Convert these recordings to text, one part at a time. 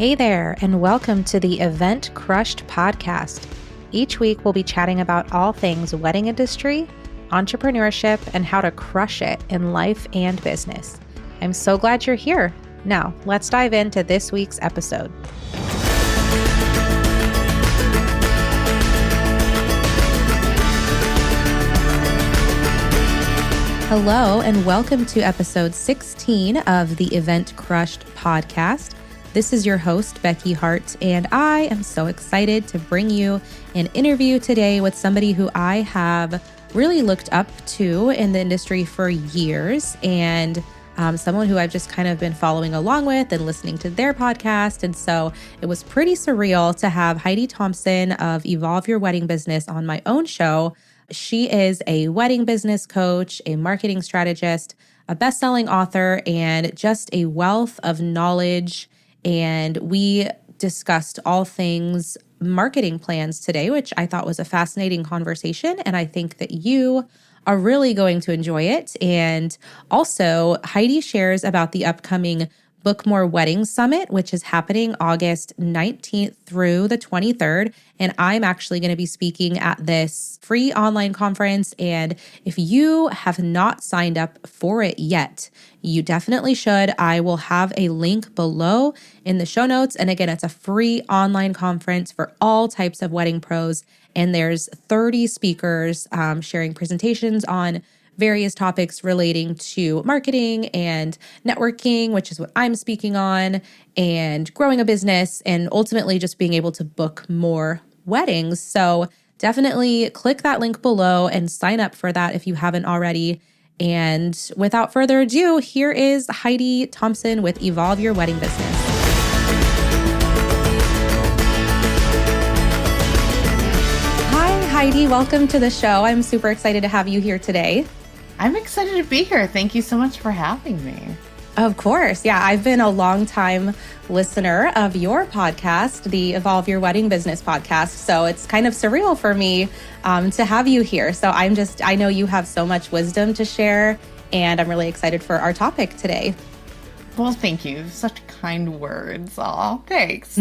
Hey there, and welcome to the Event Crushed podcast. Each week, we'll be chatting about all things wedding industry, entrepreneurship, and how to crush it in life and business. I'm so glad you're here. Now, let's dive into this week's episode. Hello, and welcome to episode 16 of the Event Crushed podcast. This is your host, Becky Hart, and I am so excited to bring you an interview today with somebody who I have really looked up to in the industry for years, and someone who I've just kind of been following along with and listening to their podcast. And so it was pretty surreal to have Heidi Thompson of Evolve Your Wedding Business on my own show. She is a wedding business coach, a marketing strategist, a best-selling author, and just a wealth of knowledge. And we discussed all things marketing plans today, which I thought was a fascinating conversation. And I think that you are really going to enjoy it. And also, Heidi shares about the upcoming Book More Weddings Summit, which is happening August 19th through the 23rd. And I'm actually going to be speaking at this free online conference. And if you have not signed up for it yet, you definitely should. I will have a link below in the show notes. And again, it's a free online conference for all types of wedding pros. And there's 30 speakers sharing presentations on various topics relating to marketing and networking, which is what I'm speaking on, and growing a business, and ultimately just being able to book more weddings. So definitely click that link below and sign up for that if you haven't already. And without further ado, here is Heidi Thompson with Evolve Your Wedding Business. Hi, Heidi. Welcome to the show. I'm super excited to have you here today. I'm excited to be here. Thank you so much for having me. Of course. Yeah, I've been a long-time listener of your podcast, the Evolve Your Wedding Business podcast. So it's kind of surreal for me to have you here. So I know you have so much wisdom to share, and I'm really excited for our topic today. Well, thank you. Such kind words. Aw, thanks.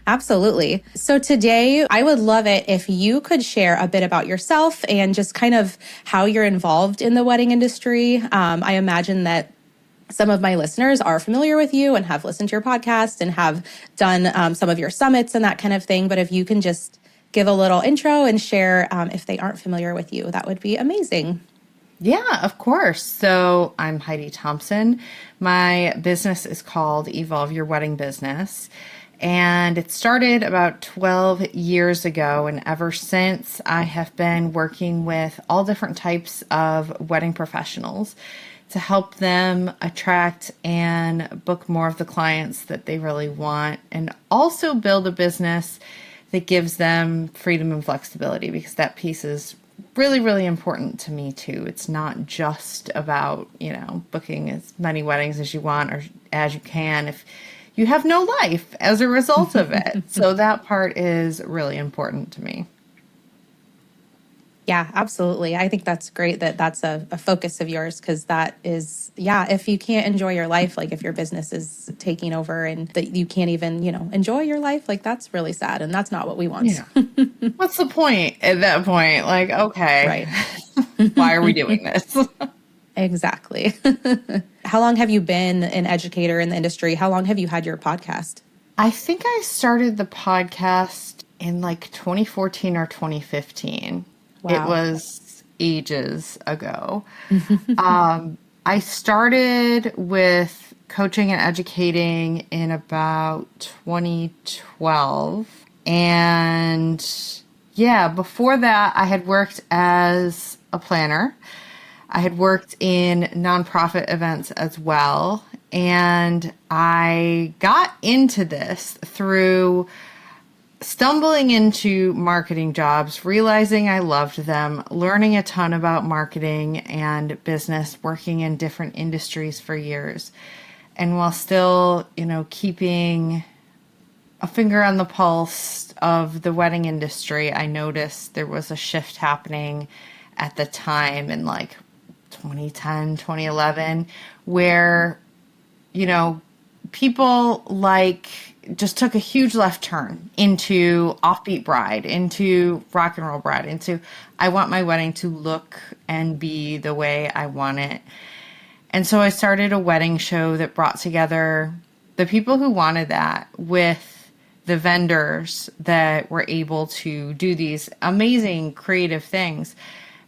Absolutely. So today, I would love it if you could share a bit about yourself and just kind of how you're involved in the wedding industry. I imagine that some of my listeners are familiar with you and have listened to your podcast and have done some of your summits and that kind of thing. But if you can just give a little intro and share if they aren't familiar with you, that would be amazing. Yeah, of course. So I'm Heidi Thompson. My business is called Evolve Your Wedding Business. And it started about 12 years ago. And ever since, I have been working with all different types of wedding professionals to help them attract and book more of the clients that they really want, and also build a business that gives them freedom and flexibility, because that piece is really, really important to me too. It's not just about, booking as many weddings as you want or as you can if you have no life as a result of it. So that part is really important to me. Yeah, absolutely. I think that's great that that's a focus of yours, because that is, if you can't enjoy your life, like if your business is taking over and that you can't even, enjoy your life, like that's really sad. And that's not what we want. Yeah. What's the point at that point? Like, okay, right. Why are we doing this? Exactly. How long have you been an educator in the industry? How long have you had your podcast? I think I started the podcast in like 2014 or 2015. Wow. It was ages ago. I started with coaching and educating in about 2012. And before that, I had worked as a planner. I had worked in nonprofit events as well. And I got into this through stumbling into marketing jobs, realizing I loved them, learning a ton about marketing and business, working in different industries for years. And while still, keeping a finger on the pulse of the wedding industry, I noticed there was a shift happening at the time in like 2010, 2011, where, people like just took a huge left turn into offbeat bride, into rock and roll bride, into I want my wedding to look and be the way I want it. And so I started a wedding show that brought together the people who wanted that with the vendors that were able to do these amazing creative things.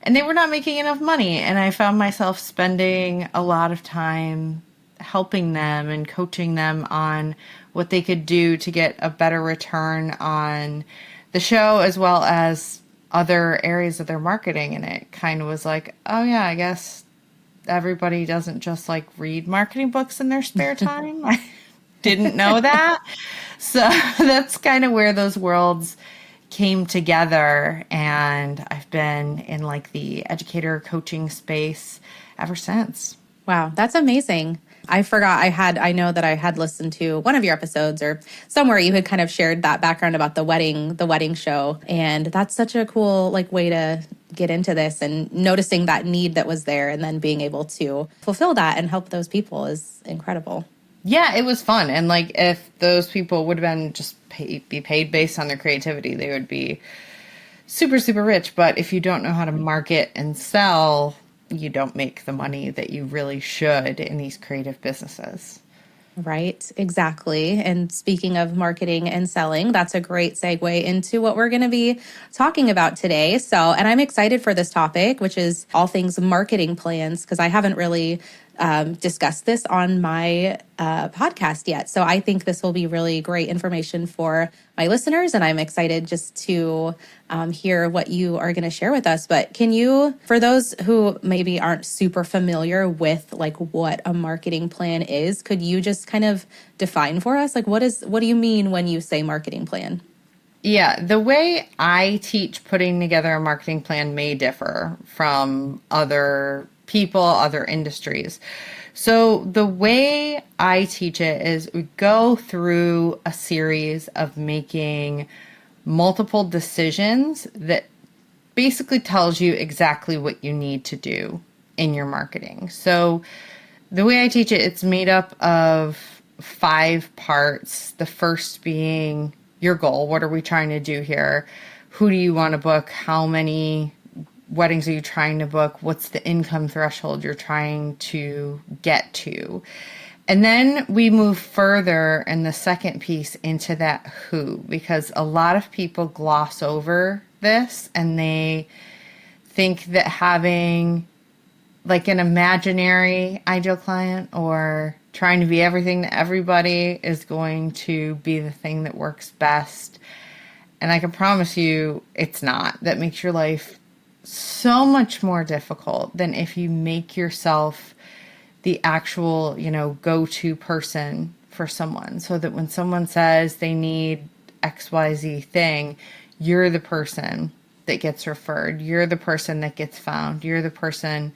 And they were not making enough money. And I found myself spending a lot of time helping them and coaching them on what they could do to get a better return on the show, as well as other areas of their marketing. And it kind of was like, oh yeah, I guess everybody doesn't just like read marketing books in their spare time. I didn't know that. So that's kind of where those worlds came together. And I've been in like the educator coaching space ever since. Wow, that's amazing. I forgot I know that I had listened to one of your episodes or somewhere you had kind of shared that background about the wedding show. And that's such a cool like way to get into this, and noticing that need that was there and then being able to fulfill that and help those people is incredible. Yeah, it was fun. And like if those people would have been just be paid based on their creativity, they would be super, super rich. But if you don't know how to market and sell, you don't make the money that you really should in these creative businesses. Right, exactly. And speaking of marketing and selling, that's a great segue into what we're going to be talking about today. So, and I'm excited for this topic, which is all things marketing plans, because I haven't really discussed this on my podcast yet. So I think this will be really great information for my listeners, and I'm excited just to hear what you are going to share with us. But can you, for those who maybe aren't super familiar with like what a marketing plan is, could you just kind of define for us, like what do you mean when you say marketing plan? Yeah, the way I teach putting together a marketing plan may differ from other people, other industries. So the way I teach it is we go through a series of making multiple decisions that basically tells you exactly what you need to do in your marketing. So the way I teach it, it's made up of 5 parts. The first being your goal. What are we trying to do here? Who do you want to book? How many weddings are you trying to book? What's the income threshold you're trying to get to? And then we move further in the second piece into that who, because a lot of people gloss over this and they think that having like an imaginary ideal client or trying to be everything to everybody is going to be the thing that works best. And I can promise you it's not. That makes your life so much more difficult than if you make yourself the actual, go-to person for someone, so that when someone says they need XYZ thing, you're the person that gets referred. You're the person that gets found. You're the person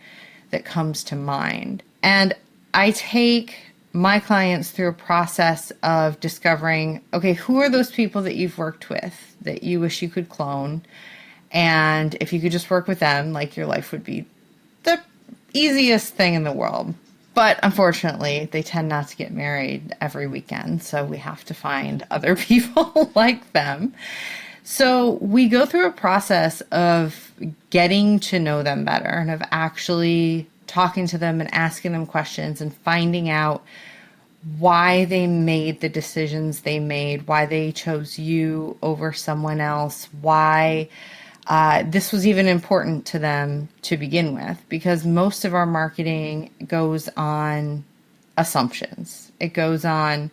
that comes to mind. And I take my clients through a process of discovering, okay, who are those people that you've worked with that you wish you could clone? And if you could just work with them, like your life would be the easiest thing in the world. But unfortunately, they tend not to get married every weekend. So we have to find other people like them. So we go through a process of getting to know them better and of actually talking to them and asking them questions and finding out why they made the decisions they made, why they chose you over someone else, why this was even important to them to begin with, because most of our marketing goes on assumptions. It goes on,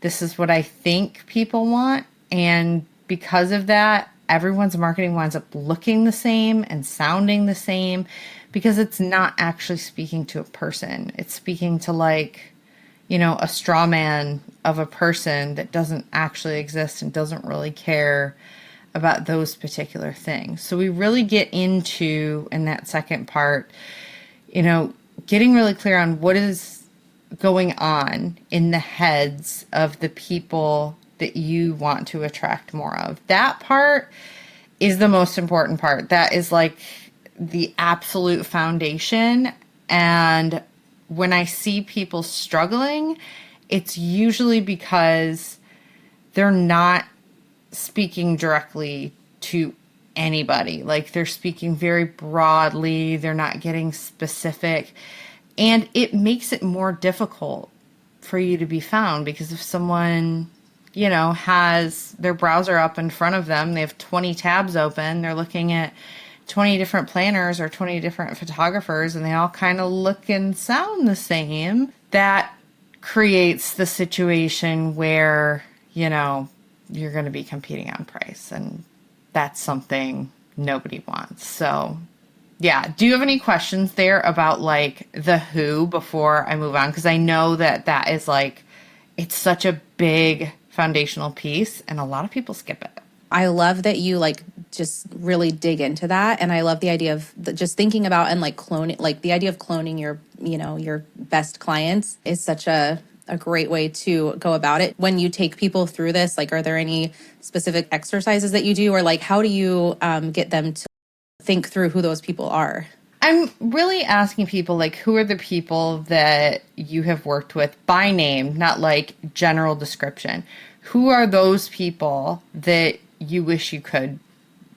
this is what I think people want. And because of that, everyone's marketing winds up looking the same and sounding the same, because it's not actually speaking to a person. It's speaking to a straw man of a person that doesn't actually exist and doesn't really care about those particular things. So we really get into, in that second part, getting really clear on what is going on in the heads of the people that you want to attract more of. That part is the most important part. That is like the absolute foundation. And when I see people struggling, it's usually because they're not speaking directly to anybody. Like they're speaking very broadly, they're not getting specific, and it makes it more difficult for you to be found because if someone, has their browser up in front of them, they have 20 tabs open, they're looking at 20 different planners or 20 different photographers, and they all kind of look and sound the same, that creates the situation where, you're going to be competing on price, and that's something nobody wants. So, yeah. Do you have any questions there about like the who before I move on? Because I know that is like, it's such a big foundational piece and a lot of people skip it. I love that you like just really dig into that. And I love the idea of just thinking about and like cloning, like the idea of cloning your, your best clients is such a great way to go about it. When you take people through this, like, are there any specific exercises that you do, or like, how do you get them to think through who those people are? I'm really asking people, like, who are the people that you have worked with by name, not like general description. Who are those people that you wish you could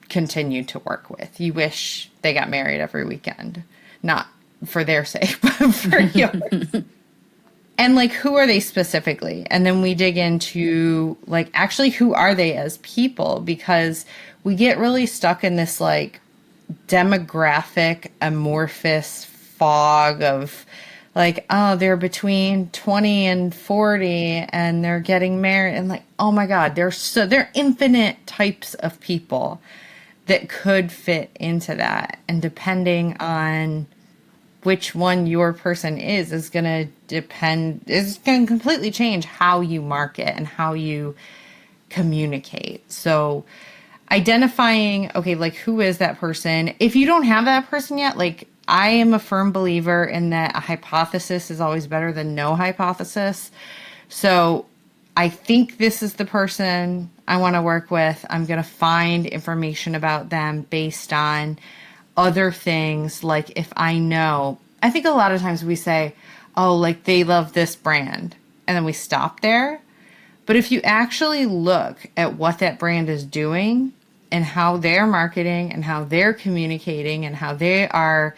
continue to work with? You wish they got married every weekend, not for their sake, but for yours. And like, who are they specifically? And then we dig into like, actually, who are they as people? Because we get really stuck in this like demographic amorphous fog of like, oh, they're between 20 and 40 and they're getting married, and like, oh my God, there are infinite types of people that could fit into that. And depending on which one your person is going to completely change how you market and how you communicate. So identifying, okay, like, who is that person? If you don't have that person yet, like, I am a firm believer in that a hypothesis is always better than no hypothesis. So I think this is the person I want to work with. I'm going to find information about them based on other things. Like, if I think a lot of times we say, oh, like, they love this brand, and then we stop there. But if you actually look at what that brand is doing and how they're marketing and how they're communicating and how they are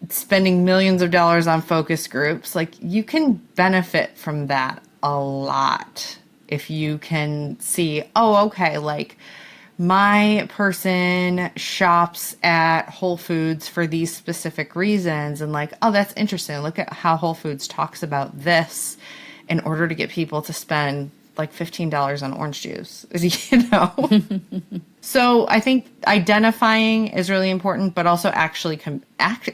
spending millions of dollars on focus groups, like, you can benefit from that a lot. If you can see, oh, okay, like, my person shops at Whole Foods for these specific reasons, and like, oh, that's interesting. Look at how Whole Foods talks about this in order to get people to spend like $15 on orange juice, So I think identifying is really important, but also actually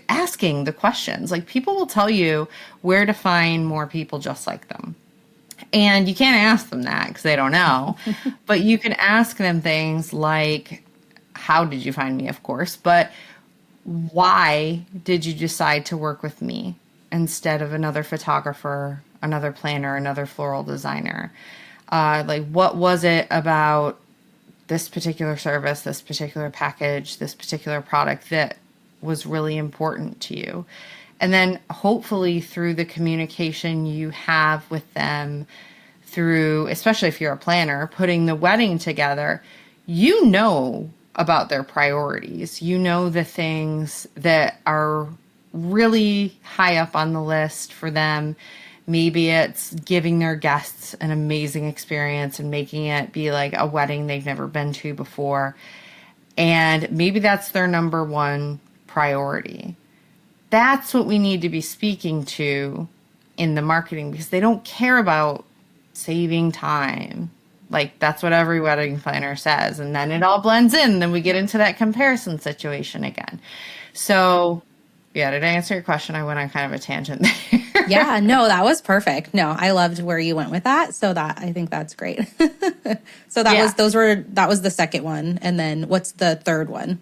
asking the questions. Like, people will tell you where to find more people just like them. And you can't ask them that because they don't know. But you can ask them things like, how did you find me, of course, but why did you decide to work with me instead of another photographer, another planner, another floral designer? Like, what was it about this particular service, this particular package, this particular product that was really important to you? And then hopefully through the communication you have with them, through, especially if you're a planner, putting the wedding together, you know about their priorities. You know the things that are really high up on the list for them. Maybe it's giving their guests an amazing experience and making it be like a wedding they've never been to before. And maybe that's their number one priority. That's what we need to be speaking to in the marketing, because they don't care about saving time. Like, that's what every wedding planner says. And then it all blends in. Then we get into that comparison situation again. So, yeah, did I answer your question? I went on kind of a tangent there. Yeah, no, that was perfect. No, I loved where you went with that. So I think that's great. So that was the second one. And then what's the third one?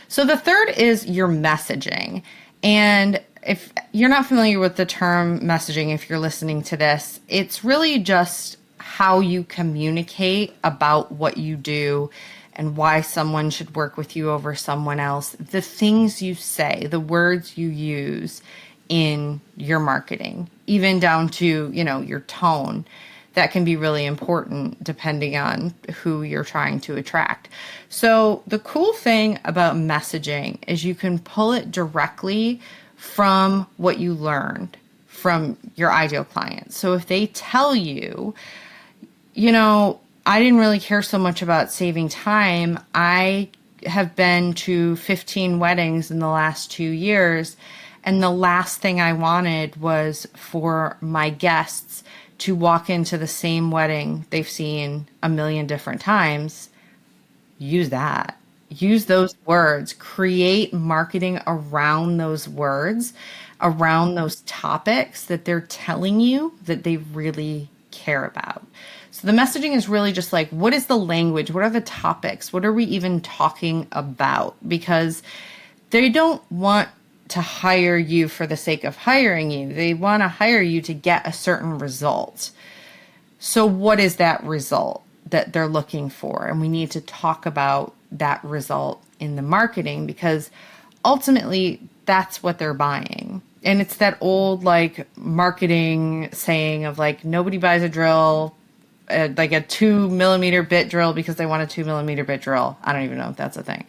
So the third is your messaging. And if you're not familiar with the term messaging, if you're listening to this, it's really just how you communicate about what you do and why someone should work with you over someone else. The things you say, the words you use in your marketing, even down to, your tone. That can be really important depending on who you're trying to attract. So the cool thing about messaging is you can pull it directly from what you learned from your ideal client. So if they tell you, I didn't really care so much about saving time. I have been to 15 weddings in the last 2 years, and the last thing I wanted was for my guests to walk into the same wedding they've seen a million different times. Use that. Use those words. Create marketing around those words, around those topics that they're telling you that they really care about. So the messaging is really just like, what is the language? What are the topics? What are we even talking about? Because they don't want to hire you for the sake of hiring you. They want to hire you to get a certain result. So what is that result that they're looking for? And we need to talk about that result in the marketing, because ultimately that's what they're buying. And it's that old marketing saying of nobody buys a drill, like a 2mm bit drill because they want a 2mm bit drill. I don't even know if that's a thing.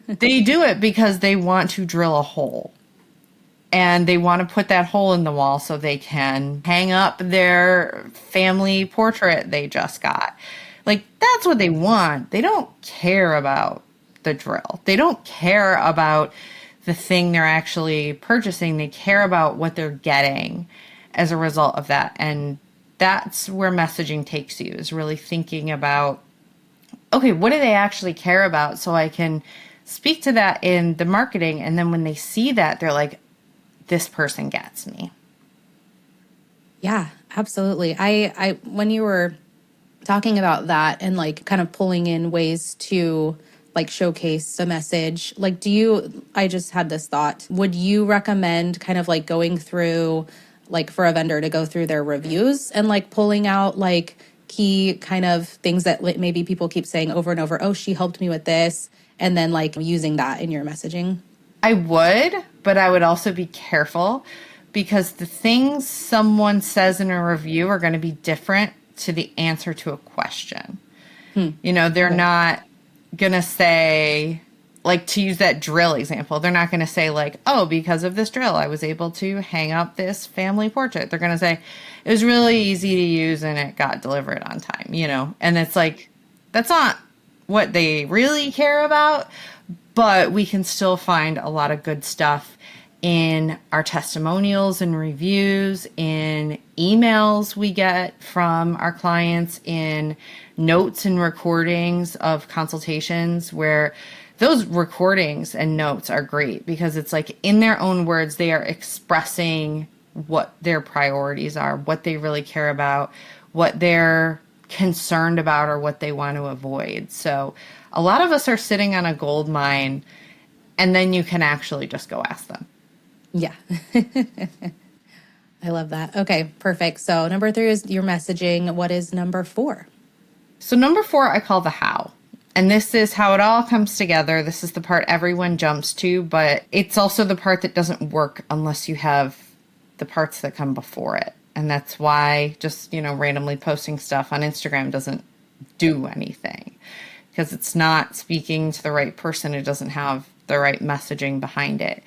They do it because they want to drill a hole. And they want to put that hole in the wall so they can hang up their family portrait they just got. That's what they want. They don't care about the drill. They don't care about the thing they're actually purchasing. They care about what they're getting as a result of that. And that's where messaging takes you, is really thinking about, okay, what do they actually care about? So I can speak to that in the marketing. And then when they see that, they're like, this person gets me. Yeah, absolutely. I when you were talking about that and kind of pulling in ways to showcase a message, I just had this thought, would you recommend kind of going through for a vendor to go through their reviews and pulling out key kind of things that maybe people keep saying over and over, oh, she helped me with this, and then using that in your messaging? I would, but I would also be careful, because the things someone says in a review are going to be different to the answer to a question. They're not going to say, to use that drill example, they're not going to say oh, because of this drill, I was able to hang up this family portrait. They're going to say, it was really easy to use and it got delivered on time, and it's that's not what they really care about. But we can still find a lot of good stuff in our testimonials and reviews, in emails we get from our clients, in notes and recordings of consultations, where those recordings and notes are great because it's in their own words, they are expressing what their priorities are, what they really care about, what they're concerned about, or what they want to avoid. So a lot of us are sitting on a gold mine, and then you can actually just go ask them. Yeah. I love that. Okay, perfect. So number 3 is your messaging. What is number 4? So number 4, I call the how. And this is how it all comes together. This is the part everyone jumps to, but it's also the part that doesn't work unless you have the parts that come before it. And that's why just, randomly posting stuff on Instagram doesn't do anything, because it's not speaking to the right person. It doesn't have the right messaging behind it.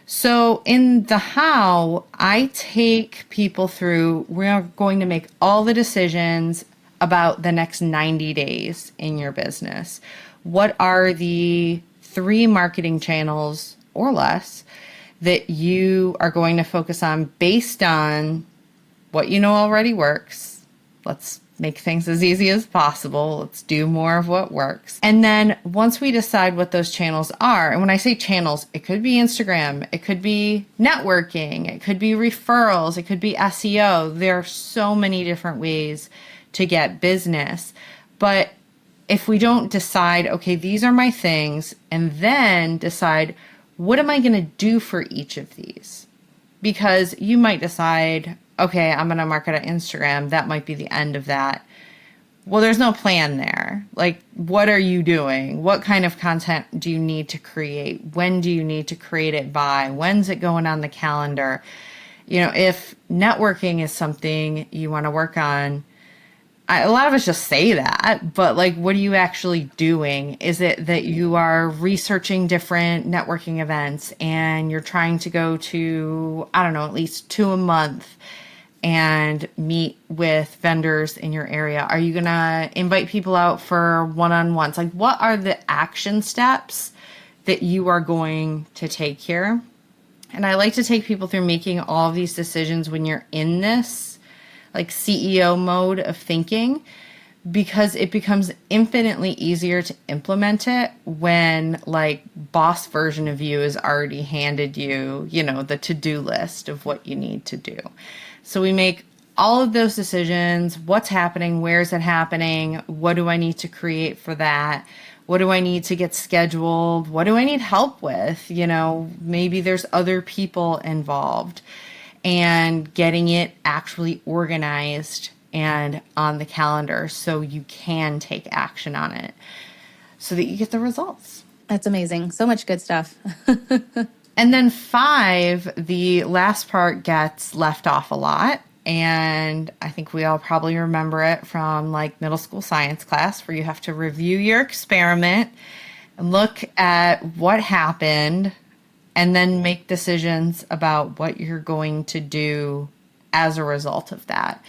So in the how, I take people through, we're going to make all the decisions about the next 90 days in your business. What are the 3 marketing channels or less that you are going to focus on based on what you know already works? Let's make things as easy as possible. Let's do more of what works. And then once we decide what those channels are, and when I say channels, it could be Instagram, it could be networking, it could be referrals, it could be SEO. There are so many different ways to get business. But if we don't decide, okay, these are my things, and then decide, what am I going to do for each of these? Because you might decide, okay, I'm going to market on Instagram. That might be the end of that. well, there's no plan there. Like, what are you doing? What kind of content do you need to create? When do you need to create it by? When's it going on the calendar? You know, if networking is something you want to work on, a lot of us just say that, but like, what are you actually doing? Is it that you are researching different networking events and you're trying to go to, I don't know, at least 2 a month and meet with vendors in your area? Are you going to invite people out for one-on-ones? Like, what are the action steps that you are going to take here? And I like to take people through making all of these decisions when you're in this like CEO mode of thinking, because it becomes infinitely easier to implement it when like boss version of you has already handed you, you know, the to-do list of what you need to do. So we make all of those decisions. What's happening? Where's it happening? What do I need to create for that? What do I need to get scheduled? What do I need help with? You know, maybe there's other people involved, and getting it actually organized and on the calendar so you can take action on it so that you get the results. That's amazing. So much good stuff. And then 5, the last part gets left off a lot. And I think we all probably remember it from like middle school science class, where you have to review your experiment and look at what happened and then make decisions about what you're going to do as a result of that.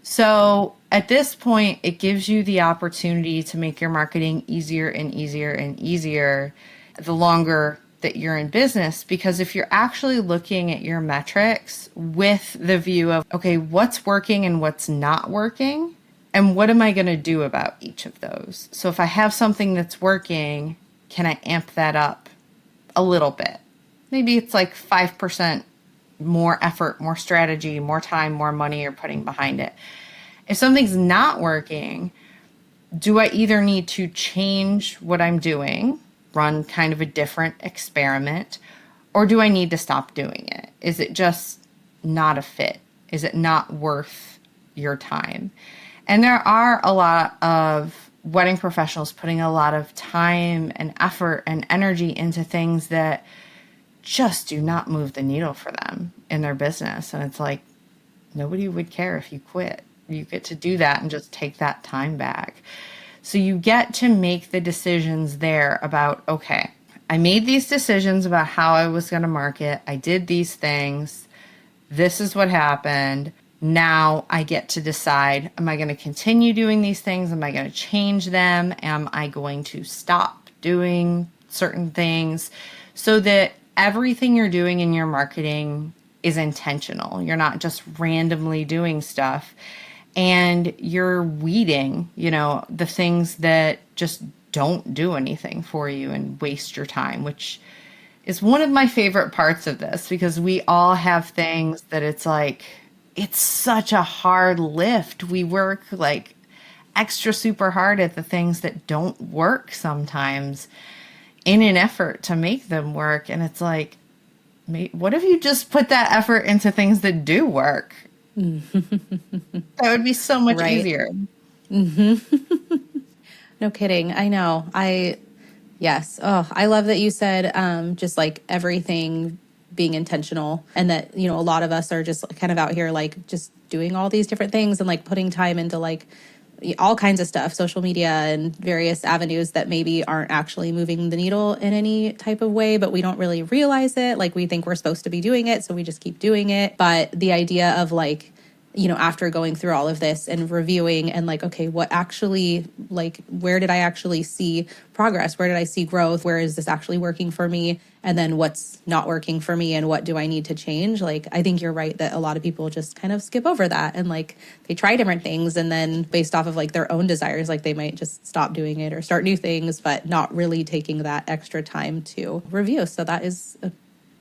So at this point, it gives you the opportunity to make your marketing easier and easier and easier the longer that you're in business. Because if you're actually looking at your metrics with the view of, okay, what's working and what's not working, and what am I going to do about each of those? So if I have something that's working, can I amp that up a little bit? Maybe it's like 5% more effort, more strategy, more time, more money you're putting behind it. If something's not working, do I either need to change what I'm doing, run kind of a different experiment, or do I need to stop doing it? Is it just not a fit? Is it not worth your time? And there are a lot of wedding professionals putting a lot of time and effort and energy into things that just do not move the needle for them in their business. And it's like, nobody would care if you quit. You get to do that and just take that time back. So you get to make the decisions there about, okay, I made these decisions about how I was going to market. I did these things. This is what happened. Now I get to decide, am I going to continue doing these things? Am I going to change them? Am I going to stop doing certain things? So that everything you're doing in your marketing is intentional. You're not just randomly doing stuff, and you're weeding, you know, the things that just don't do anything for you and waste your time, which is one of my favorite parts of this, because we all have things that it's like, it's such a hard lift. We work like extra super hard at the things that don't work sometimes in an effort to make them work. And it's like, what if you just put that effort into things that do work? That would be so much easier. Mm-hmm. No kidding. I know. Yes. Oh, I love that you said just like everything being intentional, and that, you know, a lot of us are just kind of out here like just doing all these different things and like putting time into like all kinds of stuff, social media and various avenues that maybe aren't actually moving the needle in any type of way, but we don't really realize it. Like, we think we're supposed to be doing it, so we just keep doing it. But the idea of like, you know, after going through all of this and reviewing and like, okay, what actually, like, where did I actually see progress? Where did I see growth? Where is this actually working for me? And then what's not working for me, and what do I need to change? Like, I think you're right that a lot of people just kind of skip over that, and like they try different things, and then based off of like their own desires, like they might just stop doing it or start new things, but not really taking that extra time to review. So that is a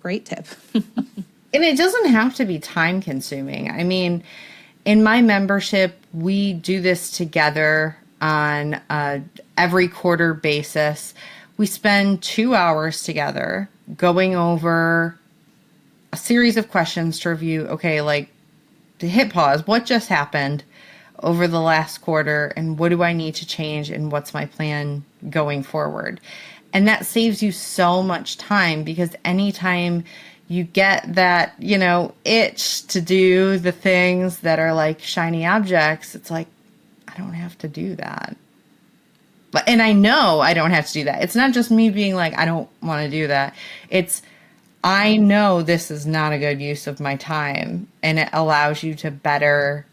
great tip. And it doesn't have to be time consuming. I mean, in my membership, we do this together on every quarter basis. We spend 2 hours together going over a series of questions to review, okay, like to hit pause, what just happened? over the last quarter, and what do I need to change, and what's my plan going forward? And that saves you so much time, because anytime you get that, itch to do the things that are like shiny objects, it's like, I don't have to do that. And I know I don't have to do that. It's not just me being like, I don't want to do that. I know this is not a good use of my time, and it allows you to better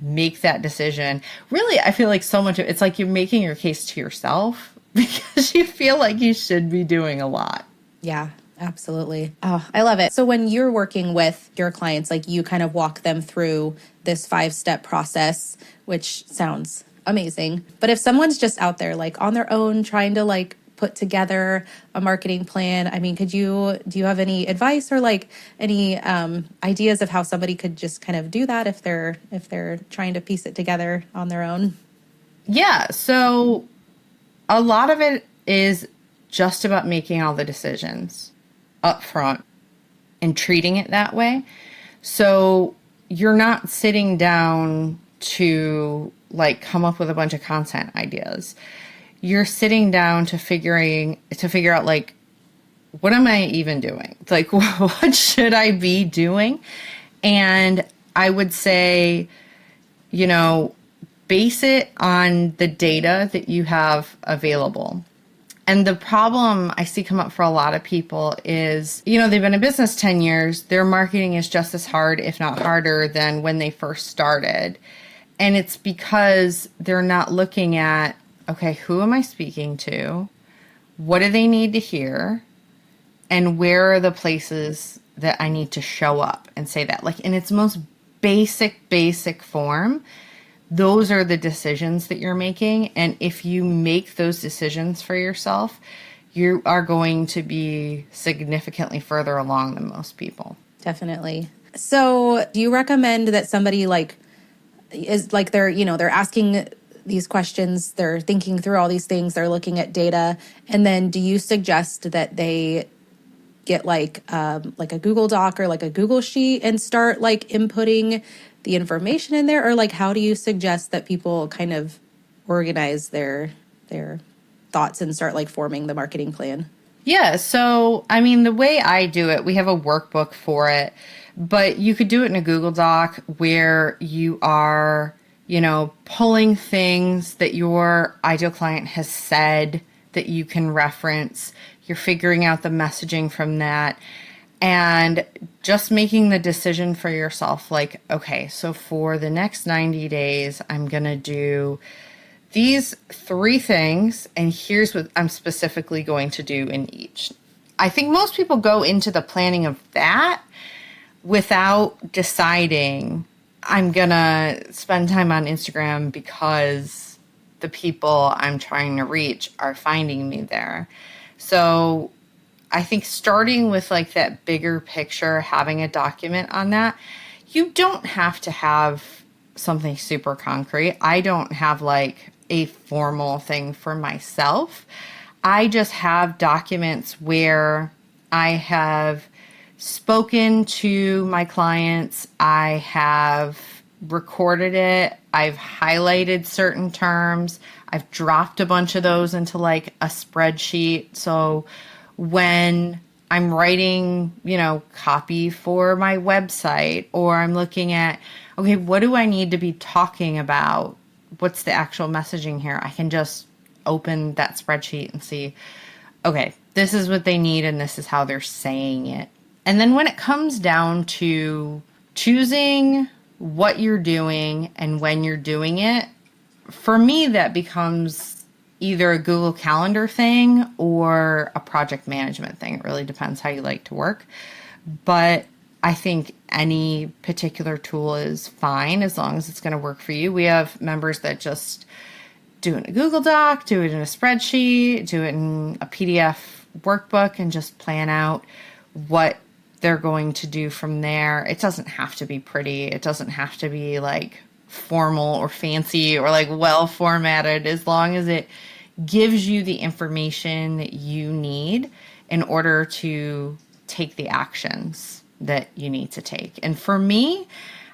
make that decision. Really, I feel like so much it's like you're making your case to yourself because you feel like you should be doing a lot. Yeah, absolutely. Oh, I love it. So when you're working with your clients, like you kind of walk them through this 5-step process, which sounds amazing. But if someone's just out there like on their own trying to like put together a marketing plan, I mean, do you have any advice or like any ideas of how somebody could just kind of do that if they're trying to piece it together on their own? Yeah, so a lot of it is just about making all the decisions up front and treating it that way. So you're not sitting down to like come up with a bunch of content ideas. You're sitting down to figure out like, what am I even doing? Like, what should I be doing? And I would say, base it on the data that you have available. And the problem I see come up for a lot of people is, they've been in business 10 years. Their marketing is just as hard, if not harder, than when they first started. And it's because they're not looking at, okay, who am I speaking to? What do they need to hear? And where are the places that I need to show up and say that? Like in its most basic form, those are the decisions that you're making. And if you make those decisions for yourself, you are going to be significantly further along than most people. Definitely. So do you recommend that somebody is like they're asking these questions, they're thinking through all these things, they're looking at data, and then do you suggest that they get like a Google Doc or like a Google Sheet and start like inputting the information in there? Or like, how do you suggest that people kind of organize their thoughts and start like forming the marketing plan? Yeah. So, I mean, the way I do it, we have a workbook for it, but you could do it in a Google Doc where you are, pulling things that your ideal client has said that you can reference. You're figuring out the messaging from that and just making the decision for yourself. Like, okay, so for the next 90 days, I'm going to do these 3 things, and here's what I'm specifically going to do in each. I think most people go into the planning of that without deciding, I'm going to spend time on Instagram because the people I'm trying to reach are finding me there. So I think starting with like that bigger picture, having a document on that, you don't have to have something super concrete. I don't have like a formal thing for myself. I just have documents where I have spoken to my clients, I have recorded it, I've highlighted certain terms, I've dropped a bunch of those into like a spreadsheet. So when I'm writing, copy for my website, or I'm looking at, okay, what do I need to be talking about? What's the actual messaging here? I can just open that spreadsheet and see, okay, this is what they need and this is how they're saying it. And then when it comes down to choosing what you're doing and when you're doing it, for me, that becomes either a Google Calendar thing or a project management thing. It really depends how you like to work. But I think any particular tool is fine as long as it's going to work for you. We have members that just do it in a Google Doc, do it in a spreadsheet, do it in a PDF workbook, and just plan out what they're going to do from there. It doesn't have to be pretty. It doesn't have to be like formal or fancy or like well formatted, as long as it gives you the information that you need in order to take the actions that you need to take. And for me,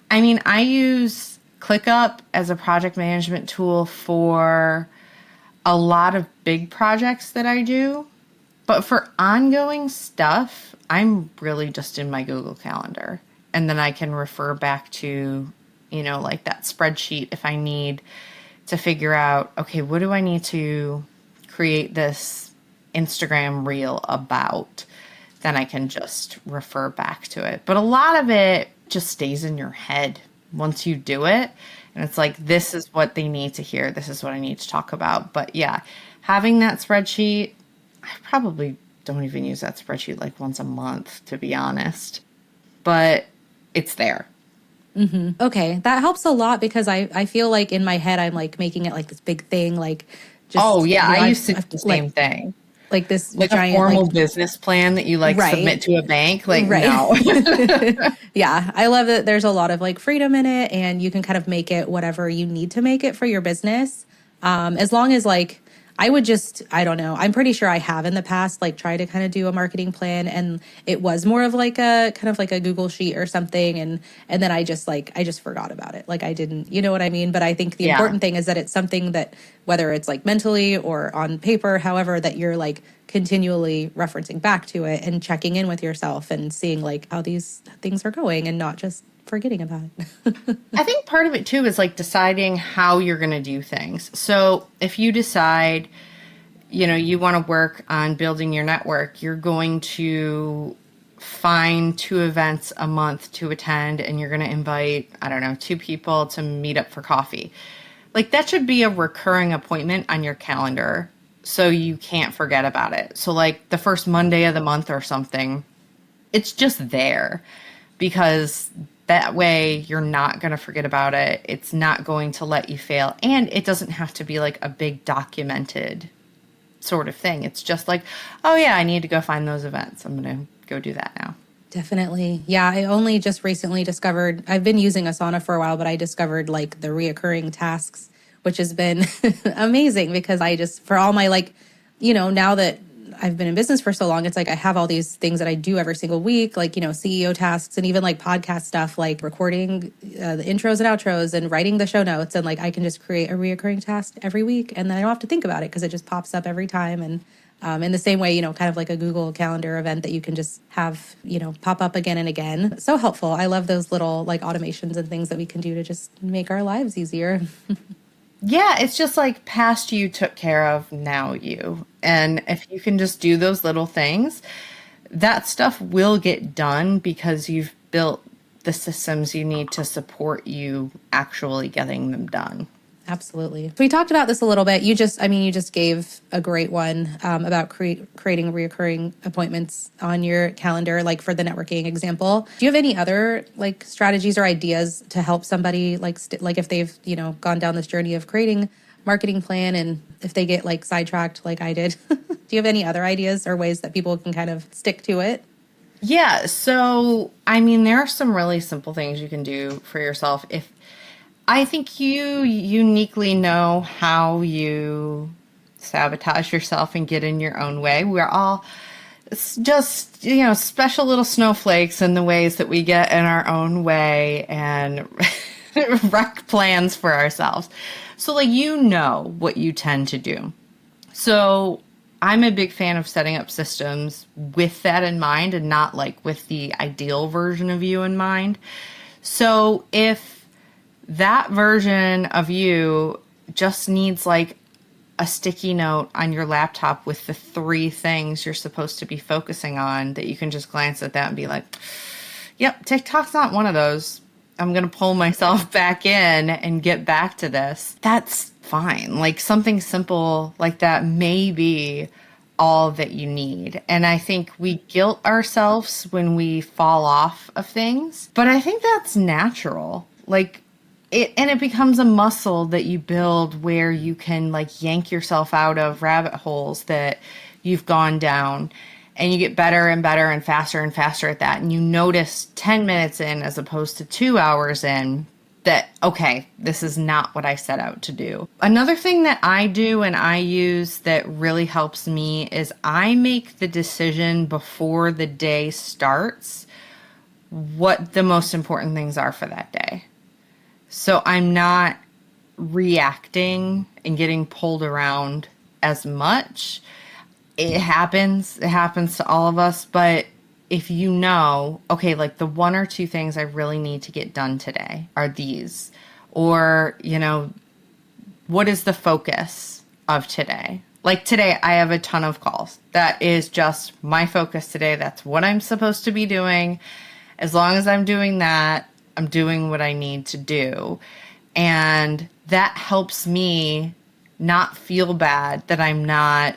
I mean, I use ClickUp as a project management tool for a lot of big projects that I do. But for ongoing stuff, I'm really just in my Google Calendar. And then I can refer back to, like that spreadsheet if I need to figure out, okay, what do I need to create this Instagram reel about? Then I can just refer back to it. But a lot of it just stays in your head once you do it. And it's like, this is what they need to hear. This is what I need to talk about. But yeah, having that spreadsheet, I probably don't even use that spreadsheet like once a month, to be honest. But it's there. Mm-hmm. Okay, that helps a lot because I feel like in my head I'm like making it like this big thing, like just. Oh yeah, I used to do the same thing. Like this like giant, a formal business plan that you like submit to a bank. Like no. Yeah, I love that there's a lot of like freedom in it, and you can kind of make it whatever you need to make it for your business. As long as like I don't know. I'm pretty sure I have in the past, like tried to kind of do a marketing plan, and it was more of like a kind of like a Google sheet or something. And then I just forgot about it. Like I didn't, you know what I mean? But I think the important thing is that it's something that whether it's like mentally or on paper, however, that you're like continually referencing back to it and checking in with yourself and seeing like how these things are going and not just forgetting about it. I think part of it too is like deciding how you're going to do things. So if you decide, you want to work on building your network, you're going to find 2 events a month to attend, and you're going to invite, 2 people to meet up for coffee. Like that should be a recurring appointment on your calendar so you can't forget about it. So like the first Monday of the month or something, it's just there because that way you're not going to forget about it. It's not going to let you fail. And it doesn't have to be like a big documented sort of thing. It's just like, oh yeah, I need to go find those events. I'm going to go do that now. Definitely. Yeah, I only just recently discovered, I've been using Asana for a while, but I discovered like the reoccurring tasks, which has been amazing because I just, for all my like, now that I've been in business for so long, it's like I have all these things that I do every single week, like, CEO tasks and even like podcast stuff, like recording the intros and outros and writing the show notes. And like I can just create a reoccurring task every week and then I don't have to think about it because it just pops up every time. And in the same way, kind of like a Google Calendar event that you can just have, pop up again and again. So helpful. I love those little like automations and things that we can do to just make our lives easier. Yeah, it's just like past you took care of, now you. And if you can just do those little things, that stuff will get done because you've built the systems you need to support you actually getting them done. Absolutely. We talked about this a little bit. You just gave a great one about creating reoccurring appointments on your calendar, like for the networking example. Do you have any other like strategies or ideas to help somebody like if they've, gone down this journey of creating marketing plan and if they get like sidetracked like I did? Do you have any other ideas or ways that people can kind of stick to it? Yeah. So, there are some really simple things you can do for yourself. I think you uniquely know how you sabotage yourself and get in your own way. We're all just, special little snowflakes in the ways that we get in our own way and wreck plans for ourselves. So like, what you tend to do. So I'm a big fan of setting up systems with that in mind and not like with the ideal version of you in mind. So if that version of you just needs like a sticky note on your laptop with the 3 things you're supposed to be focusing on that you can just glance at that and be like, yep, TikTok's not one of those. I'm going to pull myself back in and get back to this. That's fine. Like something simple like that may be all that you need. And I think we guilt ourselves when we fall off of things, but I think that's natural. Like, it becomes a muscle that you build where you can like yank yourself out of rabbit holes that you've gone down and you get better and better and faster at that. And you notice 10 minutes in as opposed to 2 hours in that, okay, this is not what I set out to do. Another thing that I do and I use that really helps me is I make the decision before the day starts what the most important things are for that day. So I'm not reacting and getting pulled around as much. It happens. It happens to all of us. But if you know, okay, like the one or two things I really need to get done today are these, or, what is the focus of today? Like today, I have a ton of calls. That is just my focus today. That's what I'm supposed to be doing. As long as I'm doing that, I'm doing what I need to do. And that helps me not feel bad that I'm not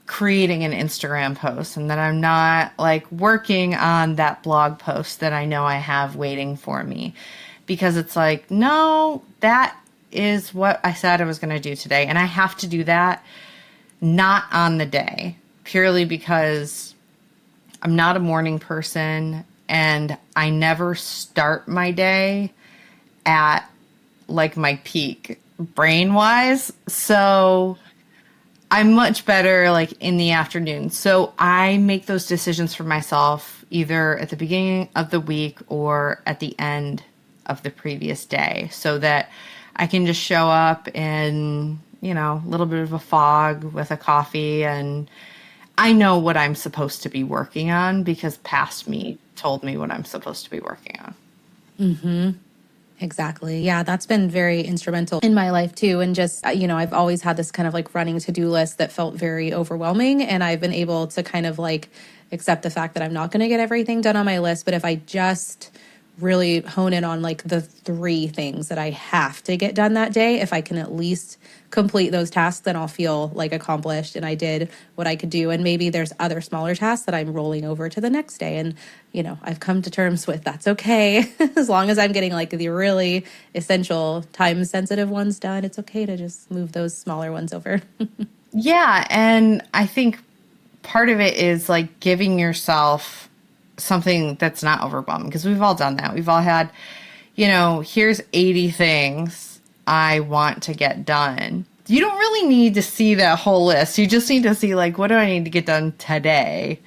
creating an Instagram post and that I'm not like working on that blog post that I know I have waiting for me. Because it's like, no, that is what I said I was going to do today. And I have to do that not on the day, purely because I'm not a morning person and I never start my day at like my peak brain wise. So I'm much better like in the afternoon. So I make those decisions for myself either at the beginning of the week or at the end of the previous day so that I can just show up in, a little bit of a fog with a coffee, and I know what I'm supposed to be working on because past me told me what I'm supposed to be working on. Mm-hmm. Exactly. Yeah, that's been very instrumental in my life too. And just, I've always had this kind of like running to-do list that felt very overwhelming. And I've been able to kind of like accept the fact that I'm not going to get everything done on my list. But if I just really hone in on like the 3 things that I have to get done that day, if I can at least complete those tasks, then I'll feel like accomplished and I did what I could do. And maybe there's other smaller tasks that I'm rolling over to the next day. And, I've come to terms with that's okay. As long as I'm getting like the really essential time sensitive ones done, it's okay to just move those smaller ones over. Yeah. And I think part of it is like giving yourself something that's not overwhelming, because we've all done that. We've all had, here's 80 things I want to get done. You don't really need to see that whole list. You just need to see like, what do I need to get done today?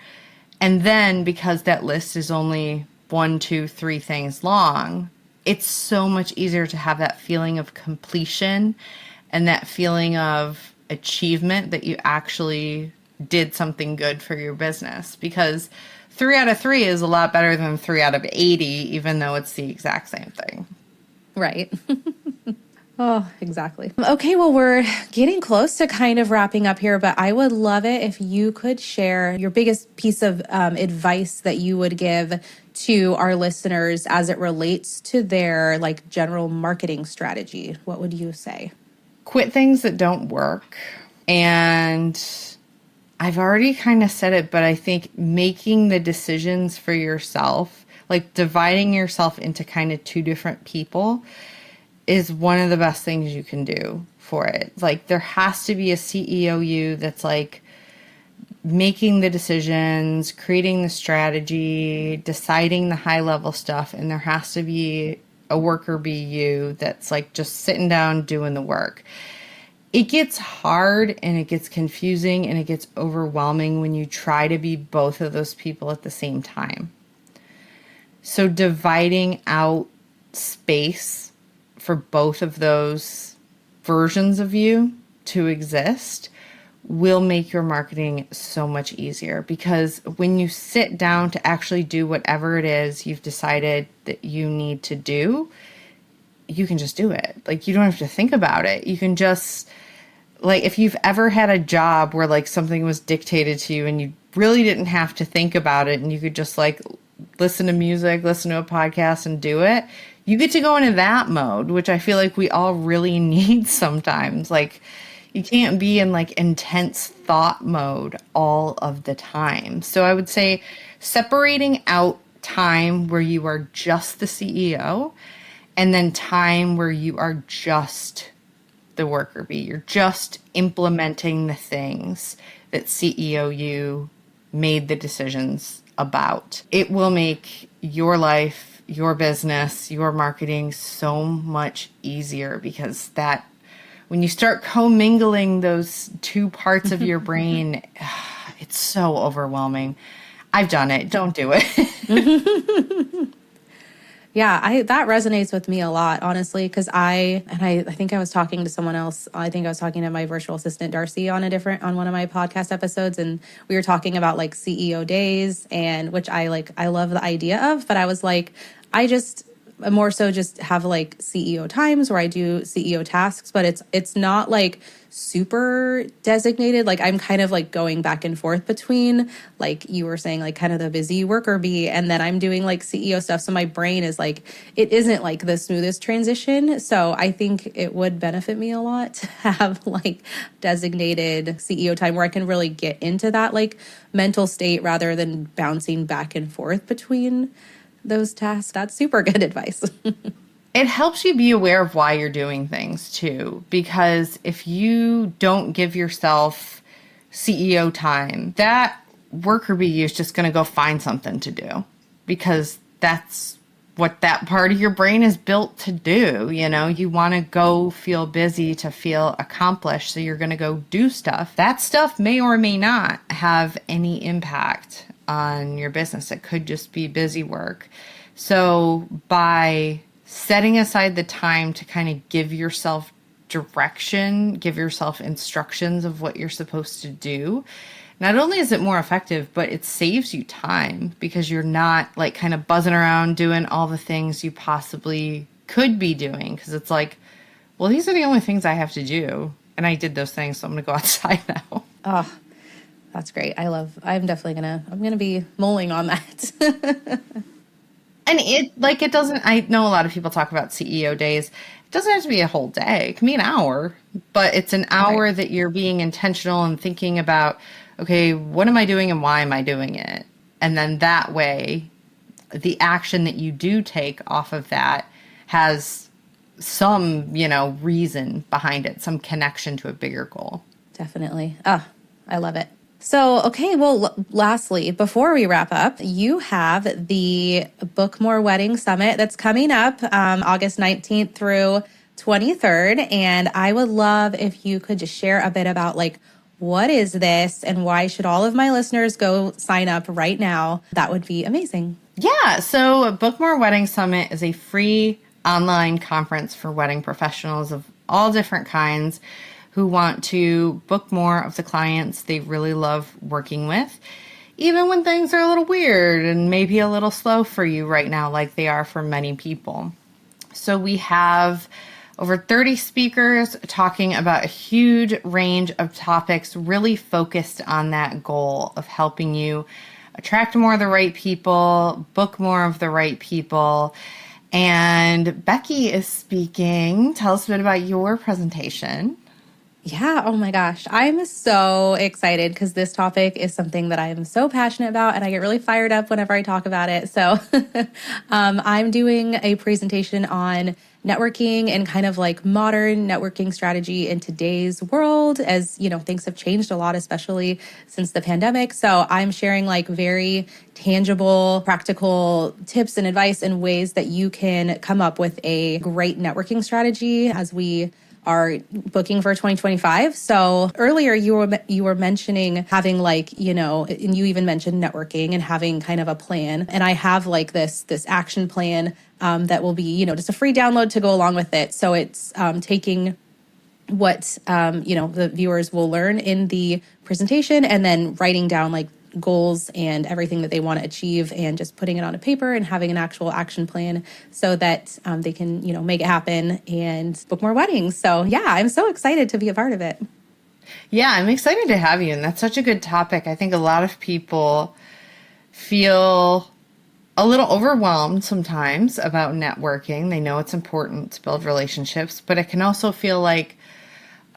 And then because that list is only 1, 2, 3 things long, it's so much easier to have that feeling of completion and that feeling of achievement that you actually did something good for your business, because 3 out of 3 is a lot better than 3 out of 80, even though it's the exact same thing. Right. Oh, exactly. Okay, well, we're getting close to kind of wrapping up here, but I would love it if you could share your biggest piece of advice that you would give to our listeners as it relates to their like general marketing strategy. What would you say? Quit things that don't work. And I've already kind of said it, but I think making the decisions for yourself, like dividing yourself into kind of 2 different people, is one of the best things you can do for it. Like there has to be a CEO you that's like making the decisions, creating the strategy, deciding the high level stuff. And there has to be a worker bee you that's like just sitting down doing the work. It gets hard and it gets confusing and it gets overwhelming when you try to be both of those people at the same time. So dividing out space for both of those versions of you to exist will make your marketing so much easier, because when you sit down to actually do whatever it is you've decided that you need to do, you can just do it. Like you don't have to think about it. You can just, like, if you've ever had a job where like something was dictated to you and you really didn't have to think about it and you could just like listen to music, listen to a podcast and do it, you get to go into that mode, which I feel like we all really need sometimes. Like you can't be in like intense thought mode all of the time. So I would say separating out time where you are just the CEO and then time where you are just the worker bee. You're just implementing the things that CEO you made the decisions about. It will make your life, your business, your marketing so much easier, because that when you start commingling those 2 parts of your brain, it's so overwhelming. I've done it. Don't do it. Yeah, that resonates with me a lot, honestly, because I think I was talking to someone else. I think I was talking to my virtual assistant Darcy on one of my podcast episodes, and we were talking about like CEO days, and which I love the idea of, but I was like, I just more so just have like CEO times where I do CEO tasks, but it's not like super designated. Like I'm kind of like going back and forth between, like you were saying, like kind of the busy worker bee, and then I'm doing like CEO stuff. So my brain is like, it isn't like the smoothest transition. So I think it would benefit me a lot to have like designated CEO time where I can really get into that like mental state rather than bouncing back and forth between those tasks. That's super good advice. It helps you be aware of why you're doing things too, because if you don't give yourself CEO time, that worker bee is just going to go find something to do because that's what that part of your brain is built to do. You know, you want to go feel busy to feel accomplished. So you're going to go do stuff. That stuff may or may not have any impact on your business. It could just be busy work. So by setting aside the time to kind of give yourself direction, give yourself instructions of what you're supposed to do, not only is it more effective, but it saves you time because you're not like kind of buzzing around doing all the things you possibly could be doing. Because it's like, well, these are the only things I have to do. And I did those things, so I'm going to go outside now. Oh, that's great. I'm going to be mulling on that. And it doesn't, I know a lot of people talk about CEO days. It doesn't have to be a whole day. It can be an hour, but it's an hour right. That you're being intentional and thinking about, okay, what am I doing and why am I doing it? And then that way, the action that you do take off of that has some, reason behind it, some connection to a bigger goal. Definitely. Oh, I love it. So, okay, well, lastly, before we wrap up, you have the Book More Wedding Summit that's coming up August 19th through 23rd. And I would love if you could just share a bit about like, what is this and why should all of my listeners go sign up right now? That would be amazing. Yeah, so Book More Wedding Summit is a free online conference for wedding professionals of all different kinds who want to book more of the clients they really love working with, even when things are a little weird and maybe a little slow for you right now, like they are for many people. So we have over 30 speakers talking about a huge range of topics, really focused on that goal of helping you attract more of the right people, book more of the right people. And Becky is speaking. Tell us a bit about your presentation. Yeah. Oh my gosh. I'm so excited because this topic is something that I am so passionate about and I get really fired up whenever I talk about it. So I'm doing a presentation on networking and kind of like modern networking strategy in today's world, as things have changed a lot, especially since the pandemic. So I'm sharing like very tangible, practical tips and advice and ways that you can come up with a great networking strategy as we are booking for 2025. So earlier you were mentioning having like, and you even mentioned networking and having kind of a plan. And I have like this action plan that will be, just a free download to go along with it. So it's taking what, the viewers will learn in the presentation and then writing down like goals and everything that they want to achieve and just putting it on a paper and having an actual action plan so that they can, make it happen and book more weddings. So yeah, I'm so excited to be a part of it. Yeah, I'm excited to have you. And that's such a good topic. I think a lot of people feel a little overwhelmed sometimes about networking. They know it's important to build relationships, but it can also feel like,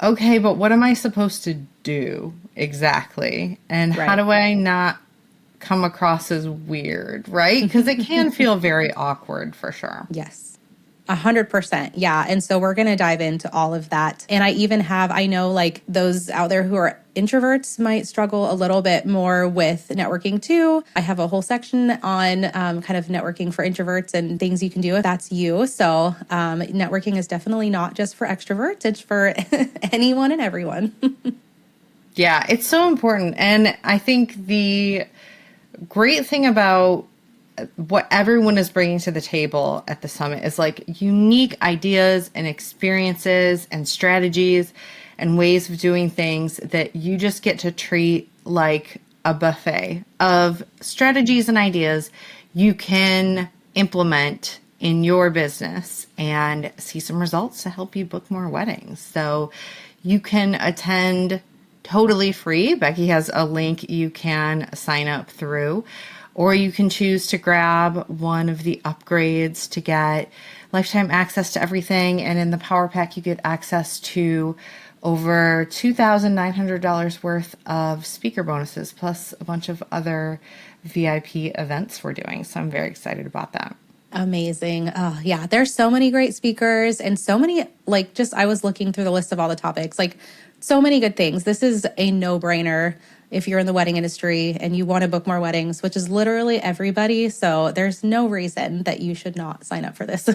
okay, but what am I supposed to do exactly? And right. How do I not come across as weird, right? Because it can feel very awkward for sure. Yes. 100%. Yeah. And so we're going to dive into all of that. And I know like those out there who are introverts might struggle a little bit more with networking too. I have a whole section on kind of networking for introverts and things you can do if that's you. So networking is definitely not just for extroverts. It's for anyone and everyone. Yeah, it's so important. And I think the great thing about what everyone is bringing to the table at the summit is like unique ideas and experiences and strategies and ways of doing things that you just get to treat like a buffet of strategies and ideas you can implement in your business and see some results to help you book more weddings. So you can attend totally free. Becky has a link you can sign up through, or you can choose to grab one of the upgrades to get lifetime access to everything. And in the Power Pack, you get access to over $2,900 worth of speaker bonuses, plus a bunch of other VIP events we're doing. So I'm very excited about that. Amazing. Oh, yeah. There's so many great speakers and so many, like, just I was looking through the list of all the topics, like, so many good things. This is a no-brainer if you're in the wedding industry and you want to book more weddings, which is literally everybody. So there's no reason that you should not sign up for this.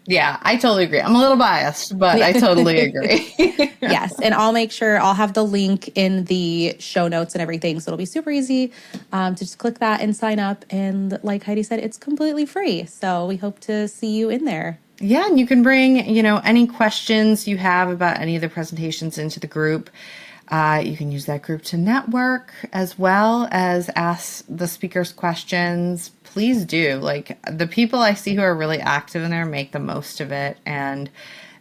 Yeah, I totally agree. I'm a little biased, but I totally agree. Yes. And I'll make sure I'll have the link in the show notes and everything. So it'll be super easy to just click that and sign up. And like Heidi said, it's completely free. So we hope to see you in there. Yeah, and you can bring, any questions you have about any of the presentations into the group. You can use that group to network as well as ask the speakers questions. Please do. Like, the people I see who are really active in there make the most of it. And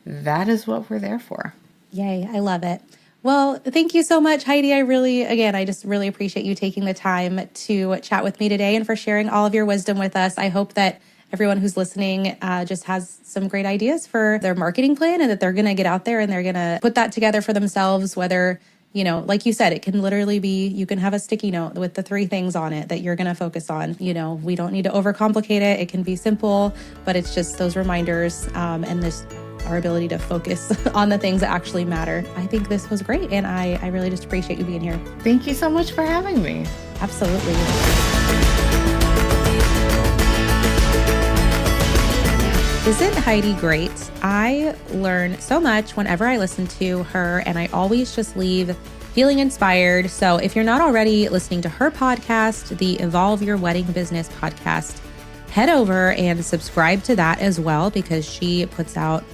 that is what we're there for. Yay. I love it. Well, thank you so much, Heidi. I just really appreciate you taking the time to chat with me today and for sharing all of your wisdom with us. I hope that everyone who's listening just has some great ideas for their marketing plan and that they're going to get out there and they're going to put that together for themselves, whether, like you said, it can literally be, you can have a sticky note with the 3 things on it that you're going to focus on. We don't need to overcomplicate it. It can be simple, but it's just those reminders and our ability to focus on the things that actually matter. I think this was great. And I really just appreciate you being here. Thank you so much for having me. Absolutely. Isn't Heidi great? I learn so much whenever I listen to her, and I always just leave feeling inspired. So if you're not already listening to her podcast, the Evolve Your Wedding Business podcast, head over and subscribe to that as well, because she puts out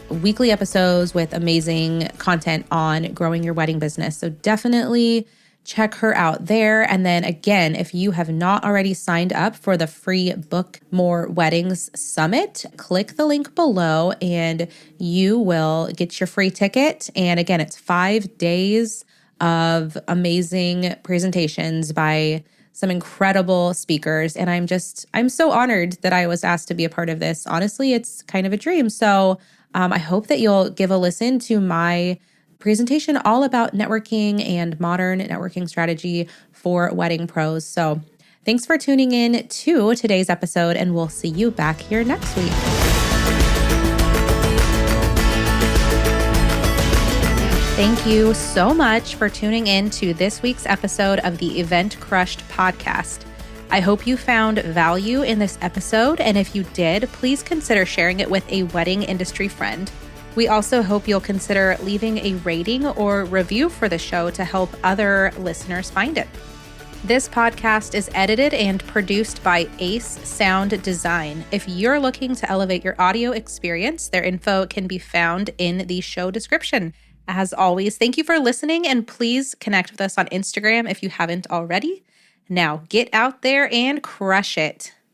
weekly episodes with amazing content on growing your wedding business. So definitely check her out there. And then again, if you have not already signed up for the free Book More Weddings Summit, click the link below and you will get your free ticket. And again, it's 5 days of amazing presentations by some incredible speakers. And I'm so honored that I was asked to be a part of this. Honestly, it's kind of a dream. So I hope that you'll give a listen to my presentation all about networking and modern networking strategy for wedding pros. So thanks for tuning in to today's episode, and we'll see you back here next week. Thank you so much for tuning in to this week's episode of the Event Crushed podcast. I hope you found value in this episode, and if you did, please consider sharing it with a wedding industry friend. We also hope you'll consider leaving a rating or review for the show to help other listeners find it. This podcast is edited and produced by Ace Sound Design. If you're looking to elevate your audio experience, their info can be found in the show description. As always, thank you for listening, and please connect with us on Instagram if you haven't already. Now get out there and crush it.